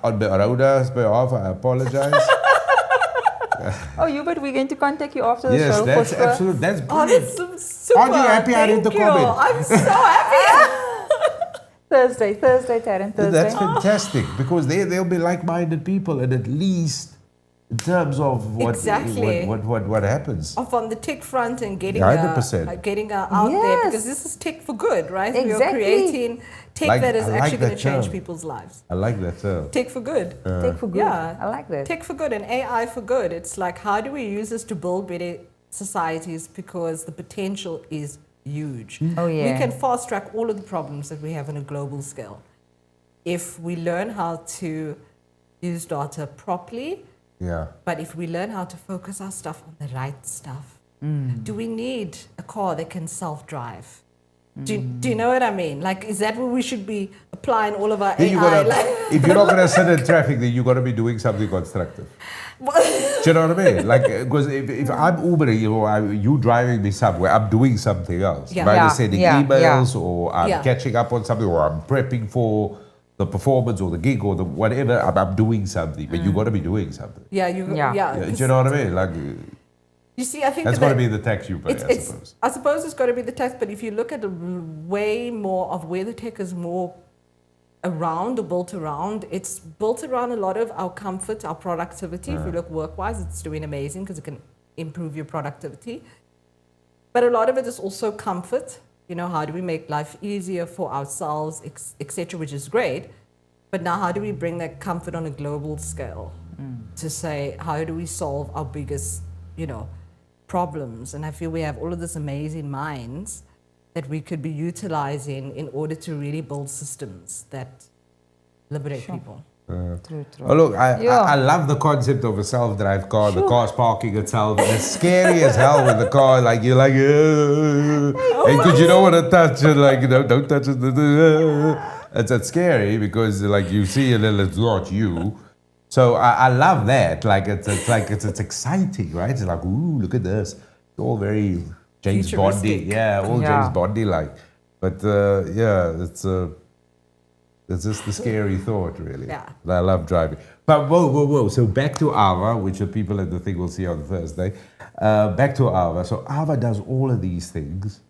On Rhoda's behalf, I apologize. Oh, Hubert, we're going to contact you after the Yes, show that's for sure. absolute. That's Oh, brilliant. that's super. Aren't you happy I did the Thank you. comment? I'm so happy. Thursday, Tarryn, Thursday. That's fantastic because they'll be like-minded people, and at least in terms of what Exactly. what happens. Off on the tech front and getting 100%. getting out there, Yes. because this is tech for good, right? We are Exactly. creating tech that is I like actually going that to change term. people's lives. I like that term. Tech for good. Take for good. Yeah. I like that. Tech for good and AI for good. It's like, how do we use this to build better societies, because the potential is huge. Oh, yeah. We can fast track all of the problems that we have on a global scale if we learn how to use data properly. Yeah. But if we learn how to focus our stuff on the right stuff, do we need a car that can self-drive? Do you know what I mean? Like, is that what we should be applying all of our Then AI? if you're not going to sit in traffic, then you got to be doing something constructive. Do you know what I mean? Like, because if I'm Ubering or you driving me somewhere, I'm doing something else. Yeah. I'm either Yeah, sending yeah, emails, or I'm Yeah. catching up on something, or I'm prepping for the performance or the gig or the whatever. I'm doing something, but you got to be doing something. Yeah. Yeah. Do you know what I mean? Like, You see, I think that's that got to be the tax you pay, I suppose. I suppose it's got to be the tax, but if you look at the way more of where the tech is more around or built around, it's built around a lot of our comfort, our productivity. If you look work-wise, it's doing amazing because it can improve your productivity. But a lot of it is also comfort. You know, how do we make life easier for ourselves, etc., which is great. But now how do we bring that comfort on a global scale to say, how do we solve our biggest, problems? And I feel we have all of this amazing minds that we could be utilizing in order to really build systems that liberate people. True. Oh, look, Yeah. I love the concept of a self-drive car. The car's parking itself. And it's scary as hell with the car. Like, you're like, because you don't want to touch it. Like, don't touch it. It's scary because, like, you see a little, it's not you. So I love that. Like, it's exciting, right? It's like, ooh, look at this. It's all very James Bondy. Futuristic. Yeah, all Yeah. James Bondy like. But it's just the scary thought, really. Yeah. I love driving. But whoa. So back to Ava, which the people at the thing will see on Thursday. Back to Ava. So Ava does all of these things.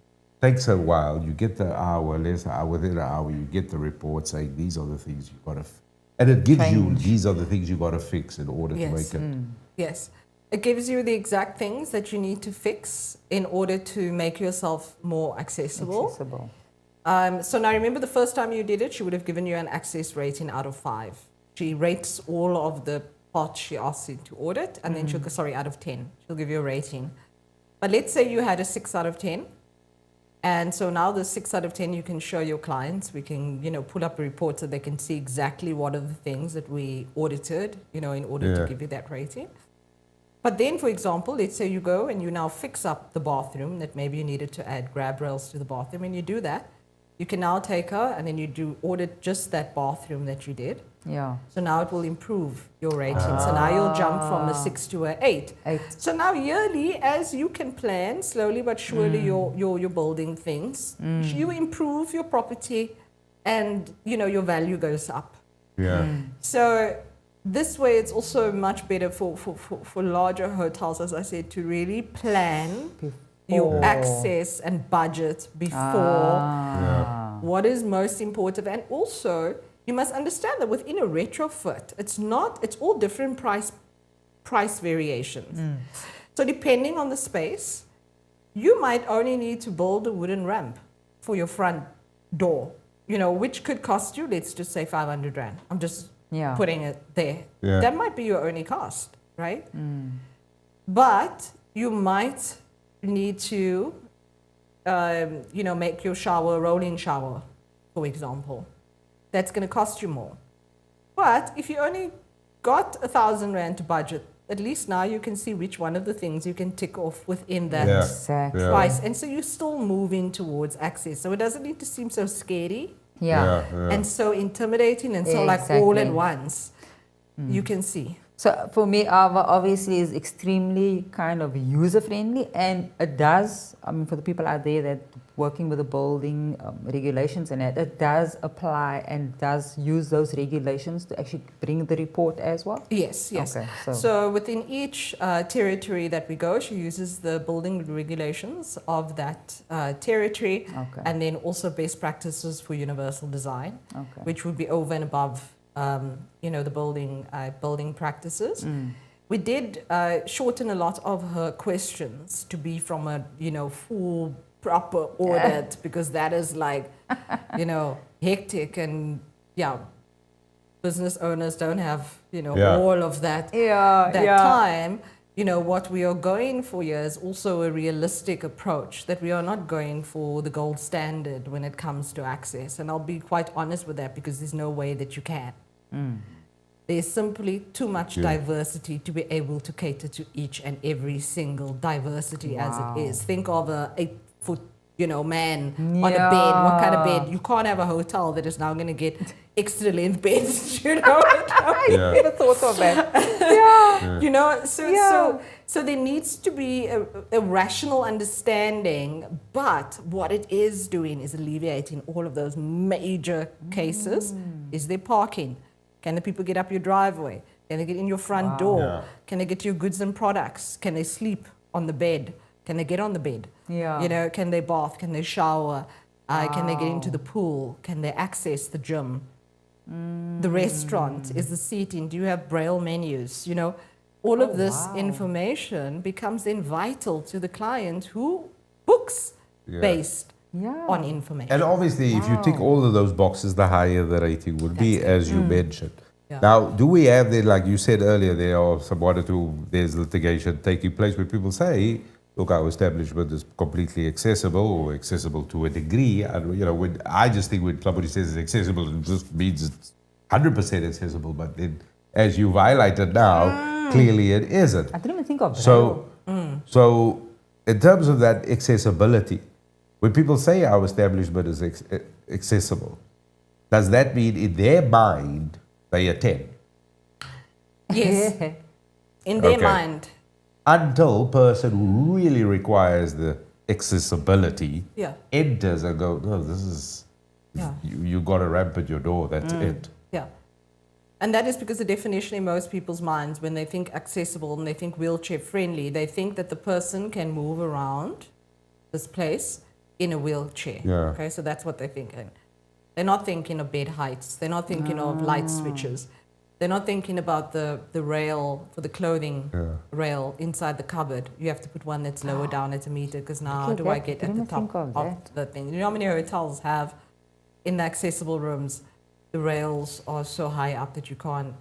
Takes a while. You get the hour, less hour, within an hour, you get the report saying these are the things you got to, and it gives you, these are the things you got to fix in order to make it. Yes. It gives you the exact things that you need to fix in order to make yourself more accessible. So now remember, the first time you did it, she would have given you an access rating out of 5. She rates all of the parts she asks you to audit, and then she'll go, out of 10. She'll give you a rating. But let's say you had a 6 out of 10. And so now the 6 out of 10 you can show your clients. We can, pull up a report so they can see exactly what are the things that we audited, in order to give you that rating. But then, for example, let's say you go and you now fix up the bathroom that maybe you needed to add grab rails to the bathroom, and you do that. You can now take her and then you audit just that bathroom that you did. Yeah. So now it will improve your rating. So now you'll jump from a 6 to a 8. 8. So now yearly, as you can plan, slowly but surely you're building things. You improve your property and, your value goes up. Yeah. So this way, it's also much better for larger hotels, as I said, to really plan your access and budget before what is most important. And also, you must understand that within a retrofit, it's all different price variations. So depending on the space, you might only need to build a wooden ramp for your front door, which could cost you, let's just say 500 Rand. I'm just putting it there. Yeah. That might be your only cost, right? But you might need to, make your shower a rolling shower, for example. That's going to cost you more. But if you only got 1,000 Rand to budget, at least now you can see which one of the things you can tick off within that Exactly. price. And so you're still moving towards access. So it doesn't need to seem so scary Yeah. and so intimidating and so like all at once. You can see. So for me, Ava obviously is extremely kind of user friendly, and it does. I mean, for the people out there that working with the building regulations and that, it does apply and does use those regulations to actually bring the report as well. Yes, yes. Okay, so within each territory that we go, she uses the building regulations of that territory, Okay. and then also best practices for universal design, Okay. which would be over and above, the building practices. We did shorten a lot of her questions to be from a, full proper audit, because that is like, hectic, and business owners don't have, all of that, time. What we are going for here is also a realistic approach, that we are not going for the gold standard when it comes to access. And I'll be quite honest with that, because there's no way that you can. There's simply too much diversity to be able to cater to each and every single diversity as it is. Think of a 8-foot, man on a bed. What kind of bed? You can't have a hotel that is now going to get extra length beds. I never thought of that. So there needs to be a rational understanding, but what it is doing is alleviating all of those major cases. Is there parking? Can the people get up your driveway? Can they get in your front door? Yeah. Can they get your goods and products? Can they sleep on the bed? Can they get on the bed? Yeah. Can they bath? Can they shower? Can they get into the pool? Can they access the gym? The restaurant, is the seating? Do you have braille menus? All of this information becomes then vital to the client who books based on information. And obviously, if you tick all of those boxes, the higher the rating would be, as you mentioned. Yeah. Now, do we have there, like you said earlier, there are some one or two, there's litigation taking place where people say, look, our establishment is completely accessible, or accessible to a degree. And, I just think when somebody says it's accessible, it just means it's 100% accessible. But then, as you've highlighted now, clearly it isn't. I didn't even think of that. So in terms of that accessibility, when people say our establishment is accessible, does that mean in their mind they are 10? Yes, in their mind. Until person who really requires the accessibility enters and go, no, this is, you got a ramp at your door, that's it. Yeah. And that is because the definition in most people's minds, when they think accessible and they think wheelchair friendly, they think that the person can move around this place in a wheelchair. Yeah. Okay, so that's what they're thinking. They're not thinking of bed heights. They're not thinking of light switches. They're not thinking about the rail for the clothing rail inside the cupboard. You have to put one that's lower down at a meter, because now how do I get at the top of the thing? You know how many hotels have in the accessible rooms, the rails are so high up that you can't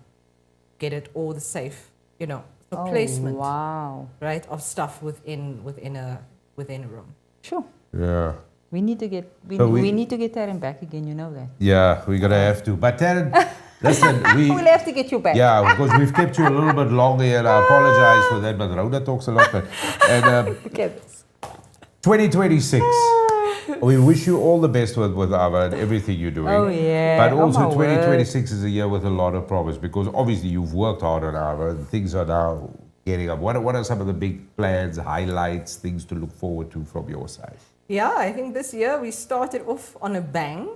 get it, or the safe, so placement, right, of stuff within a room. Sure. Yeah. We need to get we need to get Tarryn back again, you know that. Yeah, we're going to have to. But Tarryn, listen, we'll have to get you back. Yeah, because we've kept you a little bit longer here. I apologize for that, but Rhoda talks a lot. And 2026, we wish you all the best with Ava and everything you're doing. Oh, yeah. But also Oh, my 2026 is a year with a lot of promise, because obviously you've worked hard on Ava and things are now getting up. What are some of the big plans, highlights, things to look forward to from your side? Yeah, I think this year we started off on a bang.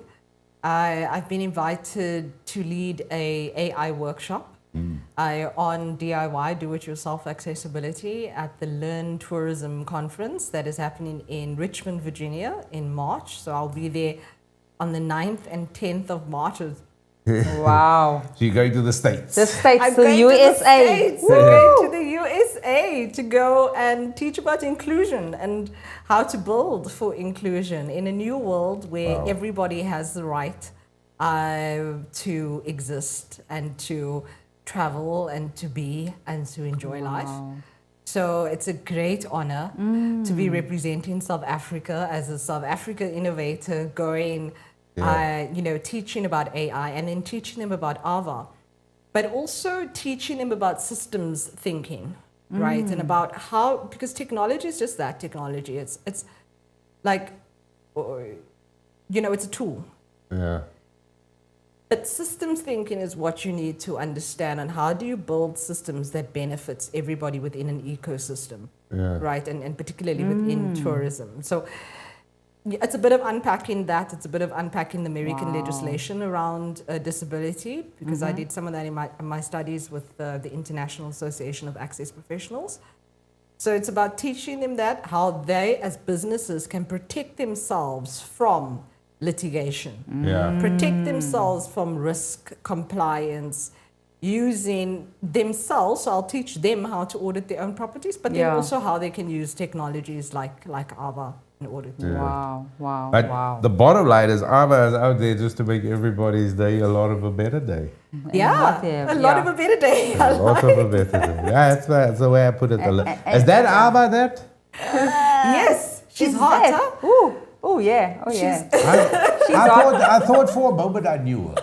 I've been invited to lead a AI workshop on DIY, do-it-yourself accessibility at the Learn Tourism Conference that is happening in Richmond, Virginia in March. So I'll be there on the 9th and 10th of March. Wow. So you're going to the States? The States, I'm the going USA. To the States. I'm going to the USA to go and teach about inclusion and how to build for inclusion in a new world where everybody has the right to exist and to travel and to be and to enjoy life. So it's a great honor to be representing South Africa as a South Africa innovator going teaching about AI and then teaching them about Ava, but also teaching them about systems thinking, right? And about how, because technology is just that, technology. It's like, it's a tool. Yeah. But systems thinking is what you need to understand, and how do you build systems that benefits everybody within an ecosystem, right? And particularly within tourism. So it's a bit of unpacking that. It's a bit of unpacking the American legislation around disability, because I did some of that in my studies with the International Association of Access Professionals. So it's about teaching them that, how they as businesses can protect themselves from litigation, protect themselves from risk compliance, using themselves. So I'll teach them how to audit their own properties, but then also how they can use technologies like AVA in order to. But the bottom line is AVA is out there just to make everybody's day a lot of a better day. A lot of a better day. A lot of a better day. That's the way I put it. Is that AVA that? Yes, she's hot, huh? Ooh. Oh yeah, I thought for a moment I knew her.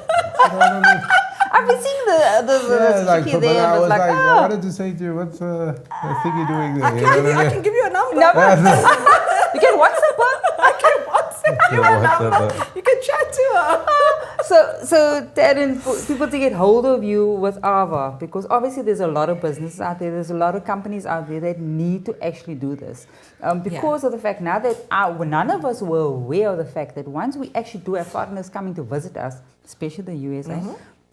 I've been seeing the like, sticky but there, I and was it's like, I wanted to say to you, what's the thing you're doing there? I can give you a number. You can WhatsApp her. I can WhatsApp you a number. You can chat to her. So Tarryn, for people to get hold of you with AVA, because obviously there's a lot of businesses out there, there's a lot of companies out there that need to actually do this. Because of the fact now that none of us were aware of the fact that once we actually do have foreigners coming to visit us, especially the USA,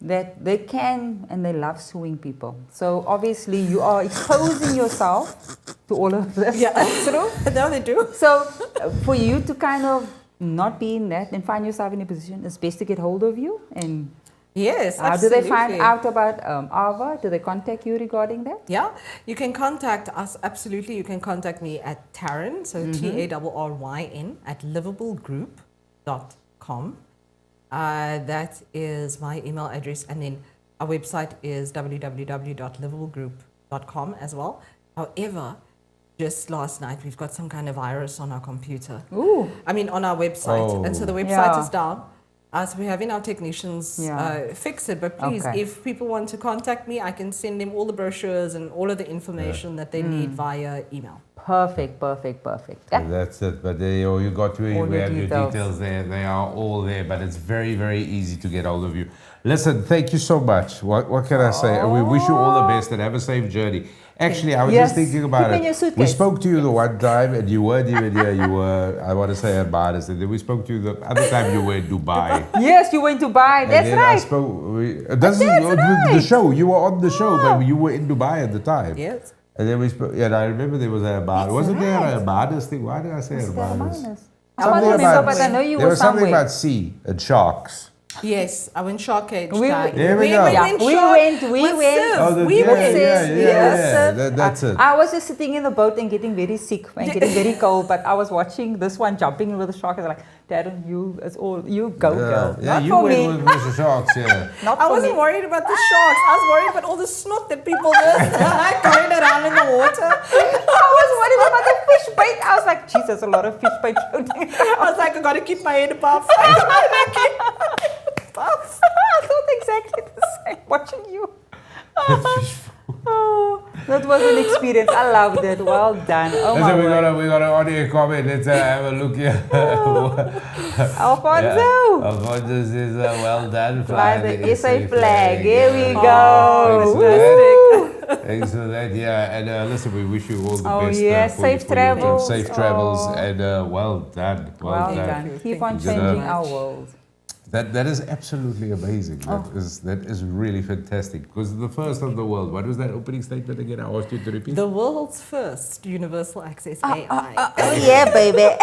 that they can and they love suing people. So obviously you are exposing yourself to all of this. Yeah, true. No, they do. So for you to kind of not be in that and find yourself in a position, it's best to get hold of you. And yes, how do they find out about AVA? Do they contact you regarding that? Yeah, you can contact us. Absolutely, you can contact me at Tarryn, so TARRYN at livablegroup.com. That is my email address, and then our website is www.livablegroup.com as well. However, just last night we've got some kind of virus on our computer. Ooh. I mean, on our website, and so the website is down. So we're having our technicians fix it. But please, if people want to contact me, I can send them all the brochures and all of the information that they need via email. Perfect. Yeah. That's it. But there you got we have your details there. They are all there. But it's very, very easy to get hold of you. Listen, thank you so much. What can I say? We wish you all the best and have a safe journey. Actually, I was just thinking about it. We spoke to you the one time and you weren't even here. You were, I want to say, at Bahamas. And then we spoke to you the other time you were in Dubai. Yes, you were in Dubai. That's right. The show. You were on the show, but you were in Dubai at the time. Yes. And then we spoke. Yeah, I remember there was a Bahamas. Wasn't there a Bahamas thing? Why did I say a Bahamas? I don't remember, but I know you were somewhere. There was something about sea and sharks. Yes, I went shark cage. We went. We went. That's it. I was just sitting in the boat and getting very sick and getting very cold, but I was watching this one jumping with the shark. I was like, Tarryn, you go, girl. Yeah, Not you for went me. with the sharks, yeah. I wasn't worried about the sharks. I was worried about all the snot that people just going around in the water. I was worried about the fish bait. I was like, geez, there's a lot of fish bait floating. I was like, I got to keep my head above. I thought exactly the same watching you. That was an experience. I loved it. Well done. Oh my we got an audio comment. Let's have a look here. Alfonso. Alfonso says, well done. Fly the SA flag. Here we go. Thanks for that. Yeah, and listen, we wish you all the best. Safe travels. Safe travels, and well done. Well done. Keep on changing our world. That is absolutely amazing. That is really fantastic. Because the first of the world. What was that opening statement again? I asked you to repeat. The world's first universal access AI. Yeah, baby.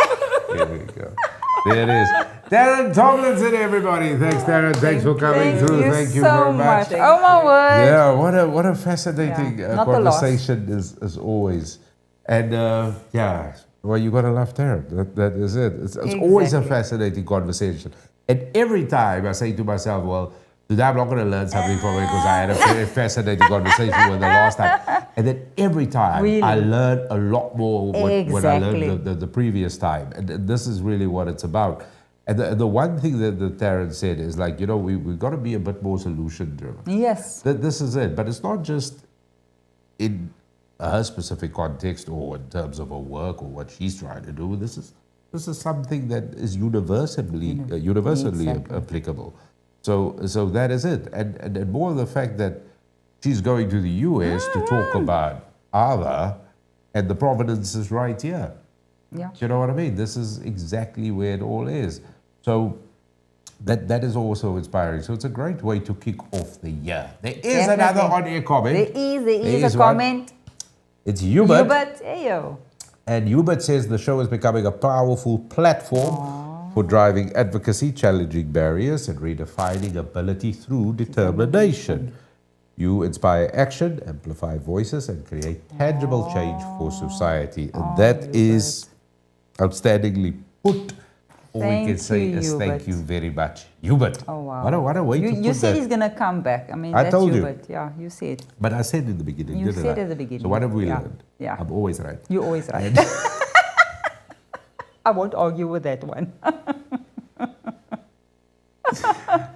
Here we go. There it is. Tarryn Tomlinson, everybody. Thanks, Tarryn. Thanks for coming through. Thank you very much. Oh my word. Yeah, what a fascinating conversation as always. And well, you gotta love Tarryn. That is it. It's always a fascinating conversation. And every time I say to myself, well, today I'm not going to learn something from it because I had a very fascinating conversation with her last time. And then every time I learn a lot more when I learned the previous time. And this is really what it's about. And the one thing that Tarryn said is like, we've got to be a bit more solution driven. Yes. This is it. But it's not just in her specific context or in terms of her work or what she's trying to do. This is something that is universally applicable. So that is it. And more the fact that she's going to the US to talk about Ava, and the provenance is right here. Yeah. Do you know what I mean? This is exactly where it all is. So that is also inspiring. So it's a great way to kick off the year. There is Definitely. another on-air comment. There is a one. comment. It's Hubert. Hubert, hey yo. And Hubert says the show is becoming a powerful platform for driving advocacy, challenging barriers, and redefining ability through determination. You inspire action, amplify voices, and create tangible change for society. And that is outstandingly put. All we can say is thank you very much, Hubert. Oh, wow. What a way to put You said that. he's going to come back. I mean, I that's told you. Hubert. Yeah, you said. But I said in the beginning, You didn't said I? at the beginning. So what have we learned? Yeah. I'm always right. You're always right. I won't argue with that one.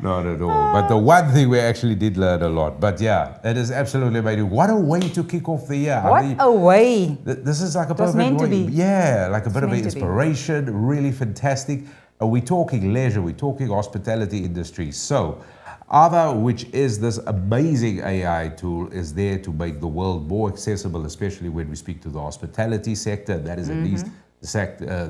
Not at all. But the one thing we actually did learn a lot. But yeah, it is absolutely amazing. What a way to kick off the year. What a way. This is like a was perfect meant to way. be. Yeah, like a bit of meant to be. inspiration, really fantastic. And we're talking leisure, we're talking hospitality industry. So Ava, which is this amazing AI tool, is there to make the world more accessible, especially when we speak to the hospitality sector. That is at least the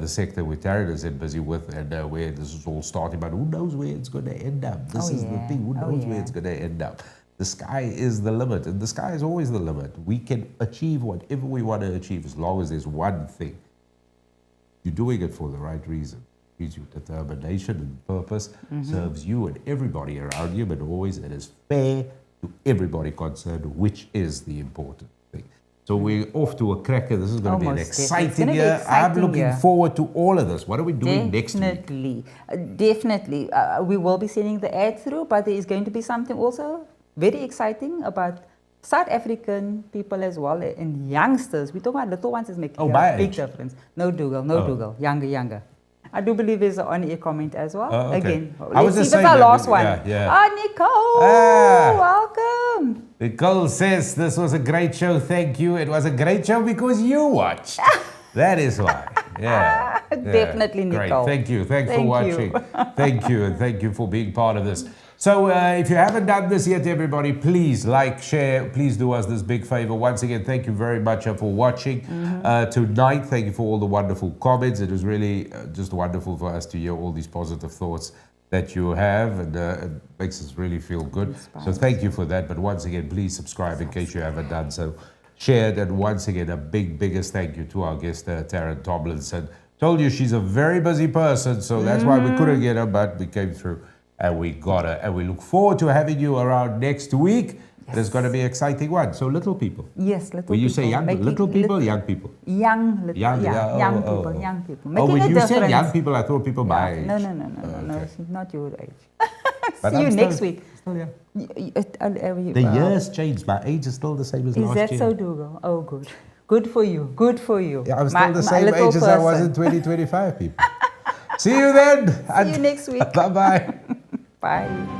sector where Tarryn is busy with, and where this is all starting. But who knows where it's going to end up? This is the thing. Who knows where it's going to end up? The sky is the limit, and the sky is always the limit. We can achieve whatever we want to achieve as long as there's one thing. You're doing it for the right reason. Your determination and purpose serves you and everybody around you, but always it is fair to everybody concerned, which is the important thing. So we're off to a cracker. This is going to be an exciting year. I'm looking forward to all of this. What are we doing next week? Definitely. We will be sending the ad through, but there is going to be something also very exciting about South African people as well, and youngsters. We talk about little ones is making a big difference. No Dugald, younger. I do believe there's an on-air comment as well. Okay. Again, let's see if it's our last one. Nicole, welcome. Nicole says, this was a great show. Thank you. It was a great show because you watched. That is why. Yeah. Definitely, Nicole. Great. Thank you. Thanks for watching. Thank you. And thank you for being part of this. So if you haven't done this yet, everybody, please like, share. Please do us this big favor. Once again, thank you very much for watching tonight. Thank you for all the wonderful comments. It was really just wonderful for us to hear all these positive thoughts that you have, and it makes us really feel good. So thank you for that. But once again, please subscribe in case you haven't done so. Share it. And once again, a biggest thank you to our guest, Tarryn Tomlinson. Told you she's a very busy person, so that's why we couldn't get her, but we came through. And we got it. And we look forward to having you around next week. Yes. There's going to be an exciting one. So little people. Yes, little people. When you say young, little people, young people? Young people. Making when a you difference. said young people, I thought people my age. No, not your age. See you next week. Still young. The years changed. My age is still the same as last year. Is that so, Dougal? Oh, good. Good for you. Good for you. Yeah, I'm still the same age as I was in 2025, people. See you then. See you next week. Bye-bye. Bye.